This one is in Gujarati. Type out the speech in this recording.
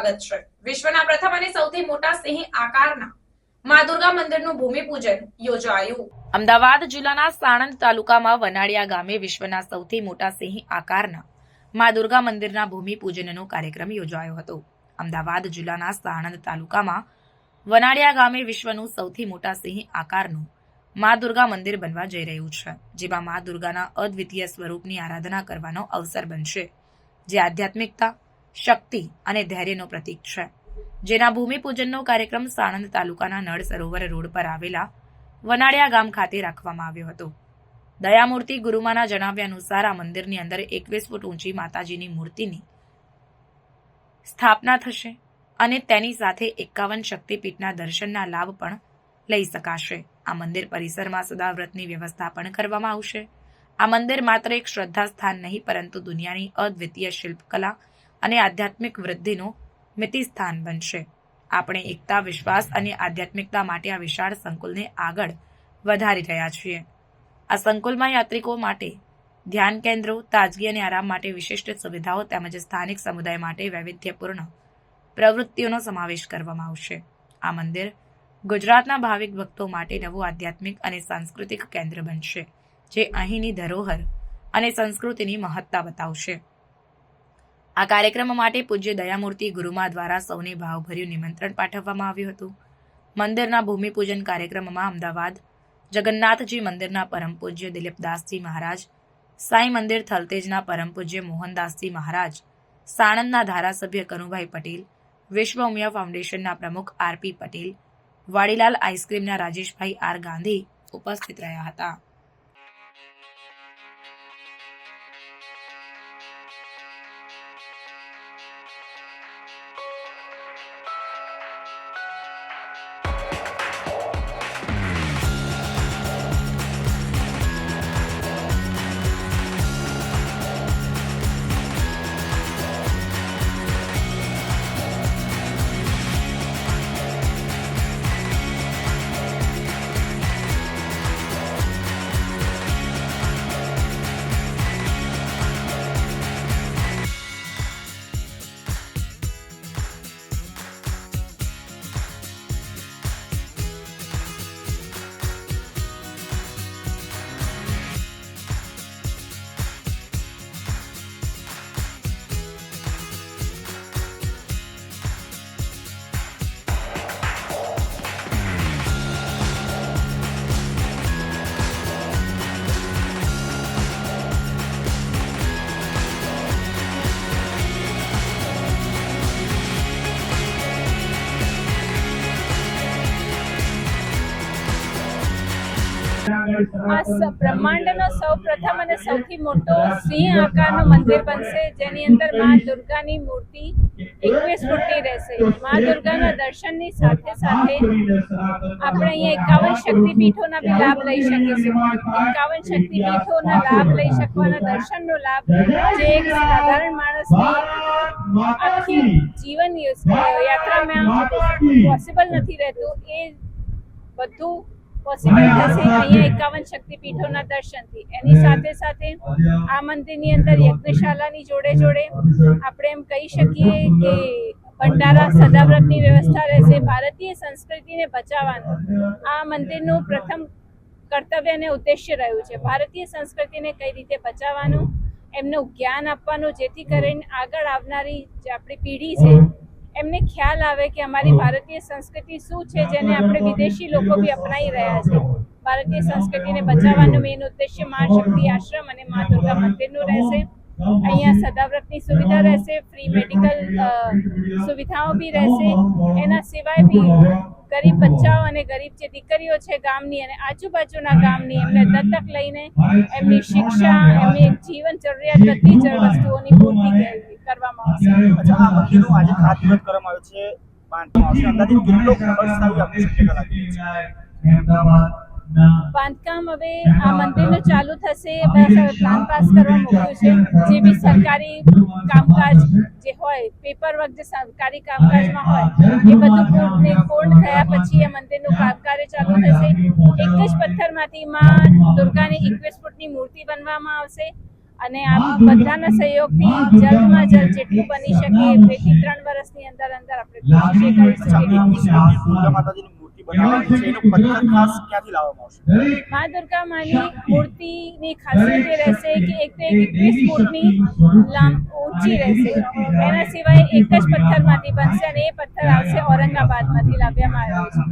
સ્વાગત છે। વિશ્વના પ્રથમ અને સૌથી મોટા સિંહ આકારના માં દુર્ગા મંદિરનું ભૂમિપૂજન યોજાયું। અમદાવાદ જિલ્લાના સાણંદ તાલુકામાં વનાડિયા ગામે વિશ્વના સૌથી મોટા સિંહ આકારના માં દુર્ગા મંદિરના ભૂમિપૂજનનો કાર્યક્રમ યોજાયો હતો। અમદાવાદ જિલ્લાના સાણંદ તાલુકામાં વનાડિયા ગામે વિશ્વનું સૌથી મોટા સિંહ આકારનું માં દુર્ગા મંદિર બનવા જઈ રહ્યું છે, જેમાં માં દુર્ગાના અદ્વિતીય સ્વરૂપની આરાધના કરવાનો અવસર બનશે, જે આધ્યાત્મિકતા, શક્તિ અને ધૈર્યનો પ્રતીક છે। જેના ભૂમિપૂજનનો કાર્યક્રમ સાણંદ તાલુકાના નળ સરોવર રોડ પર આવેલા વનાડિયા ગામ ખાતે રાખવામાં આવ્યો હતો। દયામૂર્તિ ગુરુમાના જણાવ્યા અનુસાર આ મંદિરની અંદર 21 ફૂટ ઊંચી માતાજીની મૂર્તિની સ્થાપના થશે અને તેની સાથે 51 શક્તિપીઠના દર્શનના લાભ પણ લઈ શકાશે। આ મંદિર પરિસરમાં સદાવ્રતની વ્યવસ્થા પણ કરવામાં આવશે। આ મંદિર માત્ર એક શ્રદ્ધા સ્થાન નહીં, પરંતુ દુનિયાની અદ્વિતીય શિલ્પકલા અને આધ્યાત્મિક વૃદ્ધિનું મિતિ સ્થાન બનશે। આપણે એકતા, વિશ્વાસ અને આધ્યાત્મિકતા માટે આ વિશાળ સંકુલને આગળ વધારી રહ્યા છીએ। આ સંકુલમાં યાત્રિકો માટે ધ્યાન કેન્દ્રો, તાજગી અને આરામ માટે વિશિષ્ટ સુવિધાઓ તેમજ સ્થાનિક સમુદાય માટે વૈવિધ્યપૂર્ણ પ્રવૃત્તિઓનો સમાવેશ કરવામાં આવશે। આ મંદિર ગુજરાતના ભાવિક ભક્તો માટે નવું આધ્યાત્મિક અને સાંસ્કૃતિક કેન્દ્ર બનશે, જે અહીંની ધરોહર અને સંસ્કૃતિની મહત્તા બતાવશે। આ કાર્યક્રમ માટે પૂજ્ય દયામૂર્તિ ગુરુમા દ્વારા સૌને ભાવભર્યું નિમંત્રણ પાઠવવામાં આવ્યું હતું। મંદિરના ભૂમિપૂજન કાર્યક્રમમાં અમદાવાદ જગન્નાથજી મંદિરના પરમ પૂજ્ય દિલીપદાસજી મહારાજ, સાંઈ મંદિર થલતેજના પરમ પૂજ્ય મોહનદાસજી મહારાજ, સાણંદના ધારાસભ્ય કનુભાઈ પટેલ, વિશ્વ ઉમિયા ફાઉન્ડેશનના પ્રમુખ આરપી પટેલ, વાડીલાલ આઈસ્ક્રીમના રાજેશભાઈ આર ગાંધી ઉપસ્થિત રહ્યા હતા। આ બ્રહ્માંડનો સૌપ્રથમ અને સૌથી મોટો સિંહ આકારનું મંદિર બનશે, જેની અંદર માં દુર્ગાની મૂર્તિ 21 ફૂટની રહેશે। માં દુર્ગાના દર્શનની સાથે સાથે આપણે અહીંયા 51 શક્તિપીઠોના બી લાભ લઈ શકીશું। 51 શક્તિપીઠોના લાભ લઈ શકવાના દર્શનનો લાભ, જે એક સાધારણ માણસની આખી જીવન યાત્રામાં પોસિબલ નથી રહેતું, એ બધું પોસિબલ થશે અહીંયા 51 શક્તિપીઠોના દર્શનથી। એની સાથે સાથે આ મંદિરની અંદર યજ્ઞશાલાની જોડે જોડે આપણે એમ કહી શકીએ કે ભંડારા, સદાવ્રતની વ્યવસ્થા રહેશે। ભારતીય સંસ્કૃતિને બચાવવાનું આ મંદિરનું પ્રથમ કર્તવ્ય અને ઉદ્દેશ્ય રહ્યું છે। ભારતીય સંસ્કૃતિને કઈ રીતે બચાવવાનું, એમનું જ્ઞાન આપવાનું, જેથી કરીને આગળ આવનારી જે આપણી પેઢી છે એમને ખ્યાલ આવે કે અમારી ભારતીય સંસ્કૃતિ શું છે, જેને આપણે વિદેશી લોકો બી અપનાવી રહ્યા છે। ભારતીય સંસ્કૃતિને બચાવવાનું મેઇન ઉદ્દેશ્ય મા શક્તિ આશ્રમ અને મા દુર્ગા મંદિરનું રહેશે। અહીંયા સદાવ્રતની સુવિધા રહેશે, ફ્રી મેડિકલ સુવિધાઓ બી રહેશે। એના સિવાય બી ગરીબ બચ્ચાઓ અને ગરીબ જે દીકરીઓ છે ગામની અને આજુબાજુના ગામની, એમને દત્તક લઈને એમની શિક્ષા, એમની જીવન જરૂરિયાત બધી જ વસ્તુઓની પૂર્તિ કરવામાં આવશે। આ મંદિરનું આજે ખાતમુહૂર્ત કરવામાં આવ્યું છે, બાંધવામાં આવશે। અંદાજિત કેટલો ખર્ચ થયો આપની શક્યતા લાગી છે? બાંધકામ હવે આ મંદિરનું ચાલુ થશે, પ્લાન પાસ કરવા મૂક્યું છે। જે બી સરકારી કામકાજ જે હોય, પેપર વર્ક જે સરકારી કામકાજમાં હોય, એ બધું પૂર્ણ થયા પછી આ મંદિરનું કામકાજ ચાલુ થશે। એક જ પથ્થરમાંથી માં દુર્ગાની 21 ફૂટની મૂર્તિ બનવામાં આવશે અને આપ બધાના સહયોગથી જલ્દમાં જલ્દ જેટલું બની શકે 2 થી 3 વર્ષની અંદર આપણે કોશિશ કરી શકીએ. દુર્ગા માતાજીની મૂર્તિ બનાવવાની છે, એનો પથ્થર ખાસ ક્યાંથી લાવવામાં આવશે? મા દુર્ગા માની મૂર્તિની ખાસિયત એ રહેશે કે એક તો 21 ફૂટની ઊંચી રહેશે. એના સિવાય એક જ પથ્થરમાંથી બનશે અને એ પથ્થર આવશે ઔરંગાબાદમાંથી લાવવામાં આવ્યો છે.